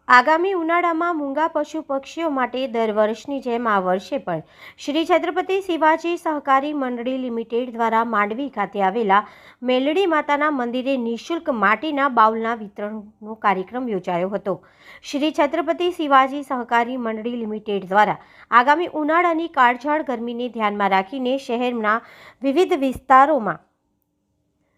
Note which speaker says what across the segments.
Speaker 1: આગામી ઉનાળામાં મૂંગા પશુ પક્ષીઓ માટે દર વર્ષની જેમ આ વર્ષે પણ શ્રી છત્રપતિ શિવાજી સહકારી મંડળી લિમિટેડ દ્વારા માંડવી ખાતે આવેલા મેલડી માતાના મંદિરે નિઃશુલ્ક માટીના બાઉલના વિતરણનો કાર્યક્રમ યોજાયો હતો। શ્રી છત્રપતિ શિવાજી સહકારી મંડળી લિમિટેડ દ્વારા આગામી ઉનાળાની કાળઝાળ ગરમીને ધ્યાનમાં રાખીને શહેરના વિવિધ વિસ્તારોમાં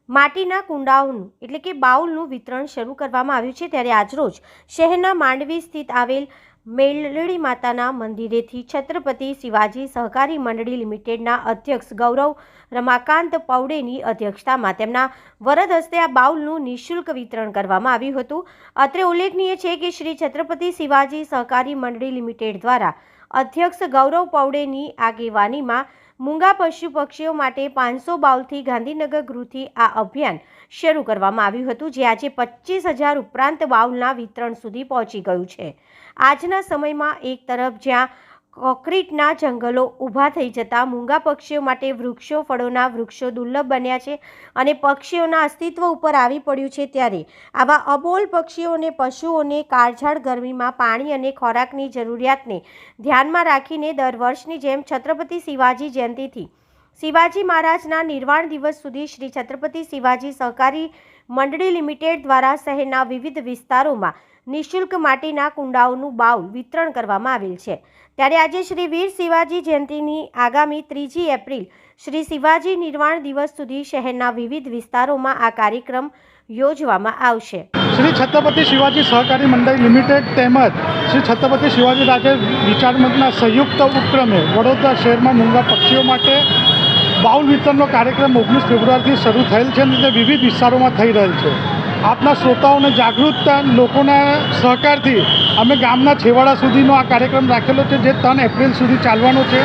Speaker 1: માટીના કુંડાઓનું એટલે કે બાઉલનું વિતરણ શરૂ કરવામાં આવ્યું છે। ત્યારે આજરોજ શહેરના માંડવી સ્થિત આવેલ મેલડી માતાના મંદિરેથી છત્રપતિ શિવાજી સહકારી મંડળી લિમિટેડના અધ્યક્ષ ગૌરવ રમાકાંત પૌડેની અધ્યક્ષતામાં તેમના વરદ હસ્તે આ બાઉલનું નિઃશુલ્ક વિતરણ કરવામાં આવ્યું હતું। અત્રે ઉલ્લેખનીય છે કે શ્રી છત્રપતિ શિવાજી સહકારી મંડળી લિમિટેડ દ્વારા અધ્યક્ષ ગૌરવ પૌડેની આગેવાનીમાં મૂંગા પશુ પક્ષીઓ માટે 500 બાઉલથી ગાંધીનગર ગૃહથી આ અભિયાન શરૂ કરવામાં આવ્યું હતું, જે આજે 25,000 ઉપરાંત બાઉલના વિતરણ સુધી પહોંચી ગયું છે। આજના સમયમાં એક તરફ જ્યાં કોન્ક્રીટના જંગલો ઊભા થઈ જતા મૂંગા પક્ષીઓ માટે વૃક્ષો ફળોના વૃક્ષો દુર્લભ બન્યા છે અને પક્ષીઓના અસ્તિત્વ ઉપર આવી પડ્યું છે, ત્યારે આવા અબોલ પક્ષીઓ અને પશુઓને કાળઝાળ ગરમીમાં પાણી અને ખોરાકની જરૂરિયાતને ધ્યાનમાં રાખીને દર વર્ષની જેમ છત્રપતિ શિવાજી જયંતિથી શિવાજી મહારાજના નિર્વાણ દિવસ સુધી શ્રી છત્રપતિ શિવાજી સહકારી મંડળી લિમિટેડ દ્વારા શહેરના વિવિધ વિસ્તારોમાં નિઃશુલ્ક માટીના કુંડાઓનું બાઉલ વિતરણ કરવામાં આવેલ છે। ત્યારે આજે શ્રી વીર શિવાજી જયંતિની આગામી 3 એપ્રિલ શ્રી શિવાજી નિર્વાણ દિવસ સુધી શહેરના વિવિધ વિસ્તારોમાં આ કાર્યક્રમ યોજવામાં આવશે।
Speaker 2: શ્રી છત્રપતિ શિવાજી સહકારી મંડળી લિમિટેડ તેમજ શ્રી છત્રપતિ શિવાજી રાજે વિચાર મંચના સંયુક્ત ઉપક્રમે વડોદરા શહેરમાં મૂંગા પક્ષીઓ માટે બાઉલ વિતરણનો કાર્યક્રમ 19 ફેબ્રુઆરીથી શરૂ થયેલ છે અને તે વિવિધ વિસ્તારોમાં થઈ રહેલ છે। આપના શ્રોતાઓને જાગૃતતા લોકોના સહકારથી અમે ગામના છેવાડા સુધીનો આ કાર્યક્રમ રાખેલો છે, જે 3 એપ્રિલ સુધી ચાલવાનો છે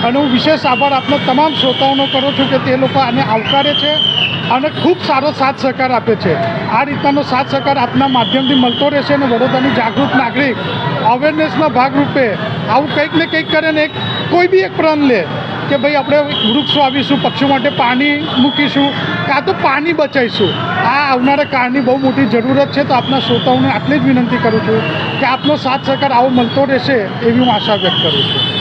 Speaker 2: અને હું વિશેષ આભાર આપના તમામ શ્રોતાઓનો કરું છું કે તે લોકો આને આવકારે છે અને ખૂબ સારો સાથ સહકાર આપે છે। આ રીતનો સાથ સહકાર આપના માધ્યમથી મળતો રહેશે અને વડોદરાની જાગૃત નાગરિક અવેરનેસના ભાગરૂપે આવું કંઈક ને કંઈક કરે ને કોઈ બી એક પ્રણ લે કે ભાઈ આપણે વૃક્ષો વાવીશું, પક્ષીઓ માટે પાણી મૂકીશું, કાં તો પાણી બચાવીશું। આ આવનારા કાળની બહુ મોટી જરૂરત છે, તો આપના શ્રોતાઓને આટલી જ વિનંતી કરું છું કે આપનો સાથ સહકાર આવો મળતો રહેશે એવી હું આશા વ્યક્ત કરું છું।